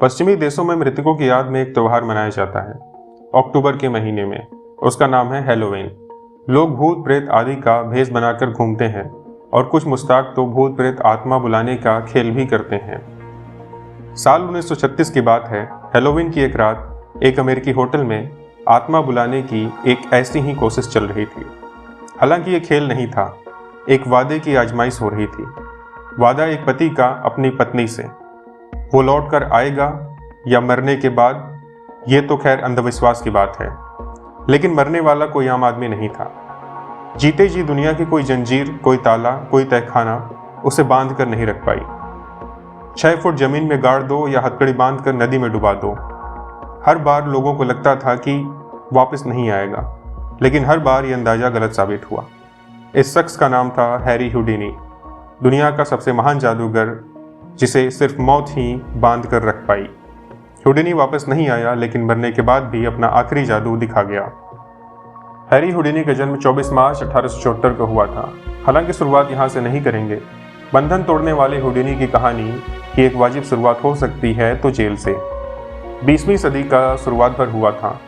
पश्चिमी देशों में मृतकों की याद में एक त्यौहार मनाया जाता है अक्टूबर के महीने में। उसका नाम है हैलोवीन। लोग भूत प्रेत आदि का भेष बनाकर घूमते हैं और कुछ मुस्ताक तो भूत प्रेत आत्मा बुलाने का खेल भी करते हैं। साल 1936 की बात है। हैलोवीन की एक रात एक अमेरिकी होटल में आत्मा बुलाने की एक ऐसी ही कोशिश चल रही थी। हालांकि ये खेल नहीं था, एक वादे की आजमाइश हो रही थी। वादा एक पति का अपनी पत्नी से, वो लौट कर आएगा या मरने के बाद, ये तो खैर अंधविश्वास की बात है, लेकिन मरने वाला कोई आम आदमी नहीं था। जीते जी दुनिया की कोई जंजीर, कोई ताला, कोई तहखाना उसे बांध कर नहीं रख पाई। 6 फुट जमीन में गाड़ दो या हथकड़ी बांध कर नदी में डुबा दो, हर बार लोगों को लगता था कि वापस नहीं आएगा, लेकिन हर बार यह अंदाजा गलत साबित हुआ। इस शख्स का नाम था हैरी हुडिनी, दुनिया का सबसे महान जादूगर जिसे सिर्फ मौत ही बांध कर रख पाई। हुडिनी वापस नहीं आया, लेकिन मरने के बाद भी अपना आखिरी जादू दिखा गया। हैरी हुडिनी का जन्म 24 मार्च 1874 को हुआ था। हालांकि शुरुआत यहाँ से नहीं करेंगे। बंधन तोड़ने वाले हुडिनी की कहानी की एक वाजिब शुरुआत हो सकती है तो जेल से। 20वीं सदी का शुरुआत भर हुआ था।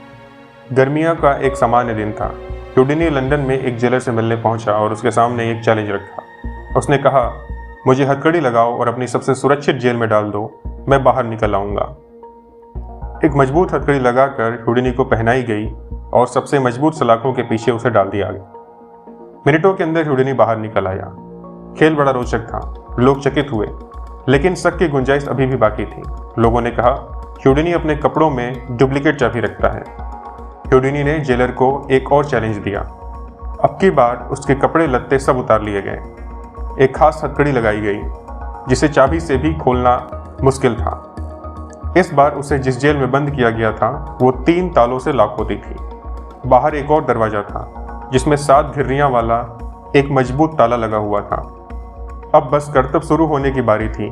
गर्मियों का एक सामान्य दिन था। हुडिनी लंदन में एक जेलर से मिलने पहुंचा और उसके सामने एक चैलेंज रखा। उसने कहा, मुझे हथकड़ी लगाओ और अपनी सबसे सुरक्षित जेल में डाल दो, मैं बाहर निकल आऊंगा। एक मजबूत हथकड़ी लगाकर हुडिनी को पहनाई गई और सबसे मजबूत सलाखों के पीछे उसे डाल दिया गया। मिनटों के अंदर हुडिनी बाहर निकल आया। खेल बड़ा रोचक था, लोग चकित हुए, लेकिन शक की गुंजाइश अभी भी बाकी थी। लोगों ने कहा, हुडिनी अपने कपड़ों में डुप्लीकेट चाबी रखता है। हुडिनी ने जेलर को एक और चैलेंज दिया। अब की बार उसके कपड़े लत्ते सब उतार लिए गए। एक खास हथकड़ी लगाई गई जिसे चाबी से भी खोलना मुश्किल था। इस बार उसे जिस जेल में बंद किया गया था वो 3 तालों से लॉक होती थी। बाहर एक और दरवाजा था जिसमें 7 घिर्रियां वाला एक मजबूत ताला लगा हुआ था। अब बस करतब शुरू होने की बारी थी।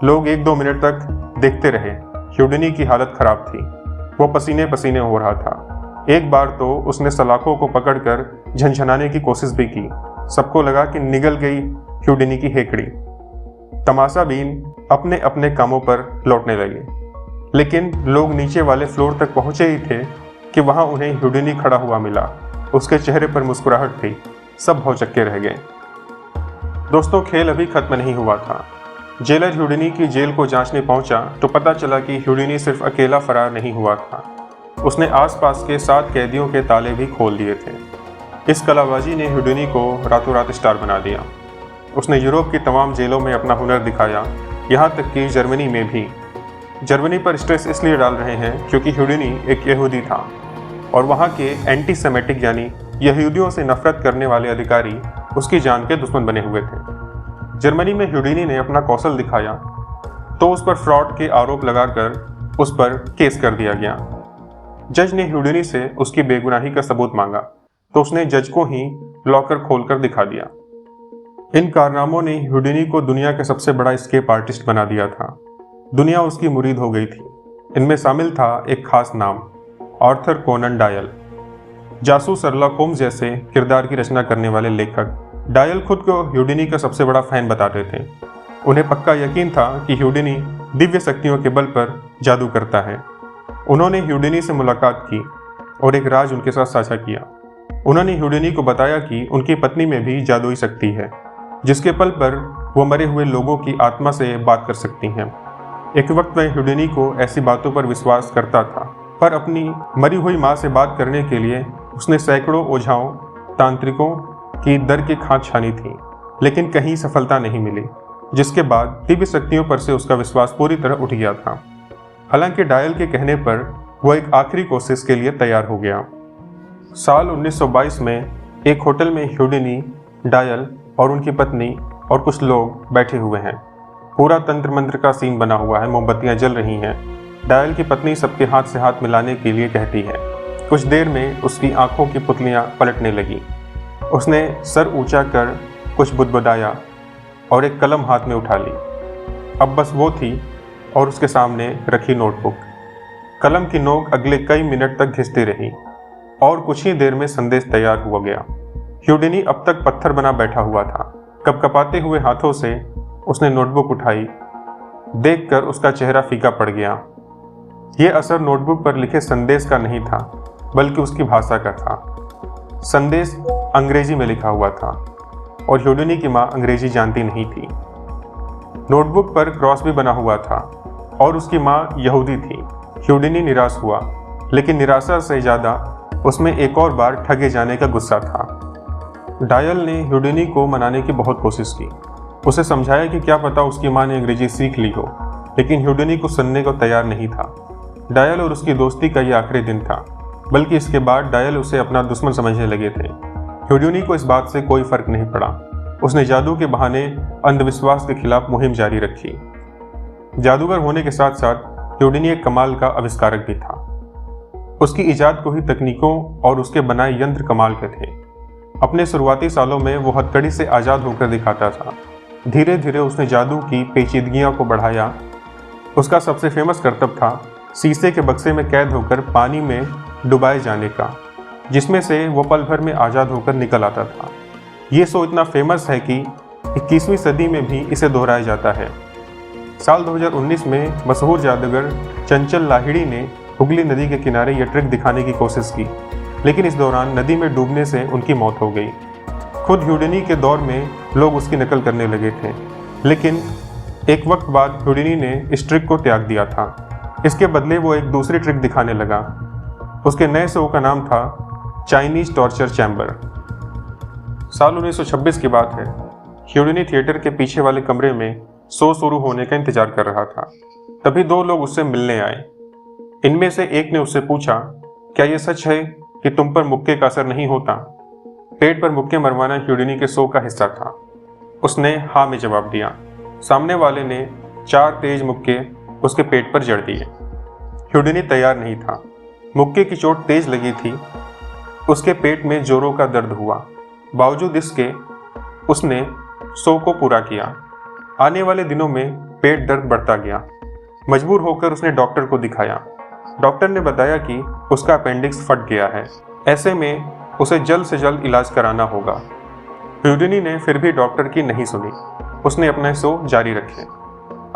लोग 1-2 मिनट तक देखते रहे। हुडिनी की हालत खराब थी, वो पसीने पसीने हो रहा था। एक बार तो उसने सलाखों को पकड़कर झनझनाने की कोशिश भी की। सबको लगा कि निगल गई हुडिनी की हेकड़ी। तमाशाबीन अपने अपने कामों पर लौटने लगे, लेकिन लोग नीचे वाले फ्लोर तक पहुंचे ही थे कि वहां उन्हें हुडिनी खड़ा हुआ मिला। उसके चेहरे पर मुस्कुराहट थी। सब भौचक्के रह गए। दोस्तों, खेल अभी खत्म नहीं हुआ था। जेलर हुडिनी की जेल को जांचने पहुंचा तो पता चला कि हुडिनी सिर्फ अकेला फरार नहीं हुआ था, उसने आसपास के 7 कैदियों के ताले भी खोल दिए थे। इस कलाबाजी ने हुडिनी को रातों रात स्टार बना दिया। उसने यूरोप की तमाम जेलों में अपना हुनर दिखाया, यहाँ तक कि जर्मनी में भी। जर्मनी पर स्ट्रेस इसलिए डाल रहे हैं क्योंकि हुडिनी एक यहूदी था और वहाँ के एंटी सेमेटिक यानी यहूदियों से नफरत करने वाले अधिकारी उसकी जान के दुश्मन बने हुए थे। जर्मनी में हुडिनी ने अपना कौशल दिखाया तो उस पर फ्रॉड के आरोप लगाकर उस पर केस कर दिया गया। जज ने हुडिनी से उसकी बेगुनाही का सबूत मांगा तो उसने जज को ही लॉकर खोलकर दिखा दिया। इन कारनामों ने हुडिनी को दुनिया का सबसे बड़ा एस्केप आर्टिस्ट बना दिया था। दुनिया उसकी मुरीद हो गई थी। इनमें शामिल था एक खास नाम, आर्थर कोनन डॉयल, जासूस शर्लॉक होम्स जैसे किरदार की रचना करने वाले लेखक। डॉयल खुद को हुडिनी का सबसे बड़ा फैन बताते थे। उन्हें पक्का यकीन था कि हुडिनी दिव्य शक्तियों के बल पर जादू करता है। उन्होंने हुडिनी से मुलाकात की और एक राज उनके साथ साझा किया। उन्होंने हुडिनी को बताया कि उनकी पत्नी में भी जादुई शक्ति है, जिसके बल पर वो मरे हुए लोगों की आत्मा से बात कर सकती हैं। एक वक्त में हुडिनी को ऐसी बातों पर विश्वास करता था, पर अपनी मरी हुई माँ से बात करने के लिए उसने सैकड़ों ओझाओं, तांत्रिकों की दर की खांच छानी थी, लेकिन कहीं सफलता नहीं मिली, जिसके बाद दिव्य शक्तियों पर से उसका विश्वास पूरी तरह उठ गया था। हालांकि डॉयल के कहने पर वह एक आखिरी कोशिश के लिए तैयार हो गया। साल 1922 में एक होटल में हुडिनी, डॉयल और उनकी पत्नी और कुछ लोग बैठे हुए हैं। पूरा तंत्र मंत्र का सीन बना हुआ है, मोमबत्तियां जल रही हैं। डॉयल की पत्नी सबके हाथ से हाथ मिलाने के लिए कहती है। कुछ देर में उसकी आंखों की पुतलियां पलटने लगी। उसने सर ऊंचा कर कुछ बुदबुदाया और एक कलम हाथ में उठा ली। अब बस वो थी और उसके सामने रखी नोटबुक। कलम की नोक अगले कई मिनट तक घिसती रही और कुछ ही देर में संदेश तैयार हुआ गया। हुडिनी अब तक पत्थर बना बैठा हुआ था। कपकपाते हुए हाथों से उसने नोटबुक उठाई देखकर उसका चेहरा फीका पड़ गया। यह असर नोटबुक पर लिखे संदेश का नहीं था, बल्कि उसकी भाषा का था। संदेश अंग्रेजी में लिखा हुआ था और ह्यूडिनी की माँ अंग्रेजी जानती नहीं थी। नोटबुक पर क्रॉस भी बना हुआ था और उसकी माँ यहूदी थी। ह्यूडिनी निराश हुआ, लेकिन निराशा से ज़्यादा उसमें एक और बार ठगे जाने का गुस्सा था। डायल ने ह्यूडिनी को मनाने की बहुत कोशिश की। उसे समझाया कि क्या पता उसकी माँ ने अंग्रेजी सीख ली हो, लेकिन ह्यूडिनी को सुनने को तैयार नहीं था। डायल और उसकी दोस्ती का यह आखिरी दिन था, बल्कि इसके बाद डायल उसे अपना दुश्मन समझने लगे थे। ह्यूडिनी को इस बात से कोई फर्क नहीं पड़ा। उसने जादू के बहाने अंधविश्वास के खिलाफ मुहिम जारी रखी। जादूगर होने के साथ साथ ह्यूडिनी एक कमाल का आविष्कारक भी था। उसकी इजाद को ही तकनीकों और उसके बनाए यंत्र कमाल के थे। अपने शुरुआती सालों में वो हथकड़ी से आज़ाद होकर दिखाता था। धीरे धीरे उसने जादू की पेचीदगियों को बढ़ाया। उसका सबसे फेमस करतब था शीशे के बक्से में कैद होकर पानी में डुबाए जाने का, जिसमें से वो पल भर में आज़ाद होकर निकल आता था। ये शो इतना फेमस है कि 21वीं सदी में भी इसे दोहराया जाता है। साल 2019 में मशहूर जादूगर चंचल लाहिड़ी ने हुगली नदी के किनारे यह ट्रिक दिखाने की कोशिश की, लेकिन इस दौरान नदी में डूबने से उनकी मौत हो गई। खुद ह्यूडिनी के दौर में लोग उसकी नकल करने लगे थे, लेकिन एक वक्त बाद ह्यूडिनी ने इस ट्रिक को त्याग दिया था। इसके बदले वो एक दूसरी ट्रिक दिखाने लगा। उसके नए शो का नाम था चाइनीज टॉर्चर चैम्बर। साल 1926 की बात है। ह्यूडिनी थिएटर के पीछे वाले कमरे में शो शुरू होने का इंतजार कर रहा था। तभी दो लोग उससे मिलने आए। इनमें से एक ने उससे पूछा, क्या यह सच है कि तुम पर मुक्के का असर नहीं होता? पेट पर मुक्के मरवाना ह्यूडिनी के शो का हिस्सा था। उसने हाँ में जवाब दिया। सामने वाले ने 4 तेज मुक्के उसके पेट पर जड़ दिए। ह्यूडिनी तैयार नहीं था। मुक्के की चोट तेज लगी थी। उसके पेट में जोरों का दर्द हुआ। बावजूद इसके उसने शो को पूरा किया। आने वाले दिनों में पेट दर्द बढ़ता गया। मजबूर होकर उसने डॉक्टर को दिखाया। डॉक्टर ने बताया कि उसका अपेंडिक्स फट गया है। ऐसे में उसे जल्द से जल्द इलाज कराना होगा। ह्यूडिनी ने फिर भी डॉक्टर की नहीं सुनी। उसने अपना शो जारी रखे।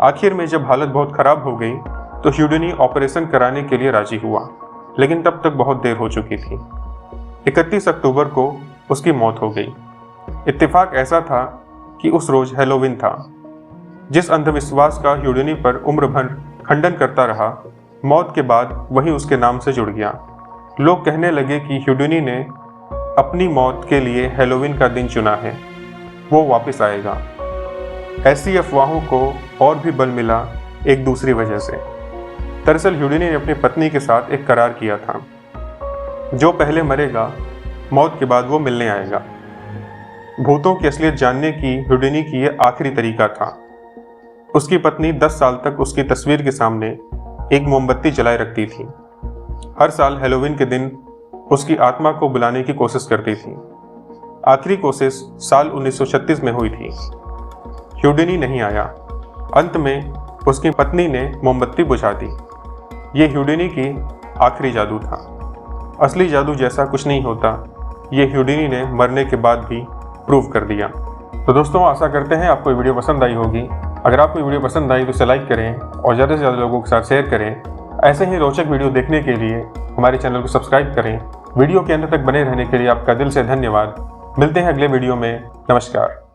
आखिर में जब हालत बहुत खराब हो गई तो ह्यूडिनी ऑपरेशन कराने के लिए राजी हुआ, लेकिन तब तक बहुत देर हो चुकी थी। 31 अक्टूबर को उसकी मौत हो गई। इत्तेफाक ऐसा था कि उस रोज हैलोवीन था। जिस अंधविश्वास का ह्यूडिनी पर उम्र भर खंडन करता रहा, मौत के बाद वही उसके नाम से जुड़ गया। लोग कहने लगे कि ह्यूडिनी ने अपनी मौत के लिए हैलोवीन का दिन चुना है। वो वापस आएगा। ऐसी अफवाहों को और भी बल मिला एक दूसरी वजह से। दरअसल ह्यूडिनी ने अपनी पत्नी के साथ एक करार किया था, जो पहले मरेगा मौत के बाद वो मिलने आएगा। भूतों की असलियत जानने की ह्यूडिनी की यह आखिरी तरीका था। उसकी पत्नी 10 साल तक उसकी तस्वीर के सामने एक मोमबत्ती जलाए रखती थी। हर साल हैलोवीन के दिन उसकी आत्मा को बुलाने की कोशिश करती थी। आखिरी कोशिश साल 1936 में हुई थी। ह्यूडिनी नहीं आया। अंत में उसकी पत्नी ने मोमबत्ती बुझा दी। ये ह्यूडिनी की आखिरी जादू था। असली जादू जैसा कुछ नहीं होता, ये ह्यूडिनी ने मरने के बाद भी प्रूव कर दिया। तो दोस्तों, आशा करते हैं आपको ये वीडियो पसंद आई होगी। अगर आपको वीडियो पसंद आई तो इसे लाइक करें और ज़्यादा से ज़्यादा लोगों के साथ शेयर करें। ऐसे ही रोचक वीडियो देखने के लिए हमारे चैनल को सब्सक्राइब करें। वीडियो के अंत तक बने रहने के लिए आपका दिल से धन्यवाद। मिलते हैं अगले वीडियो में। नमस्कार।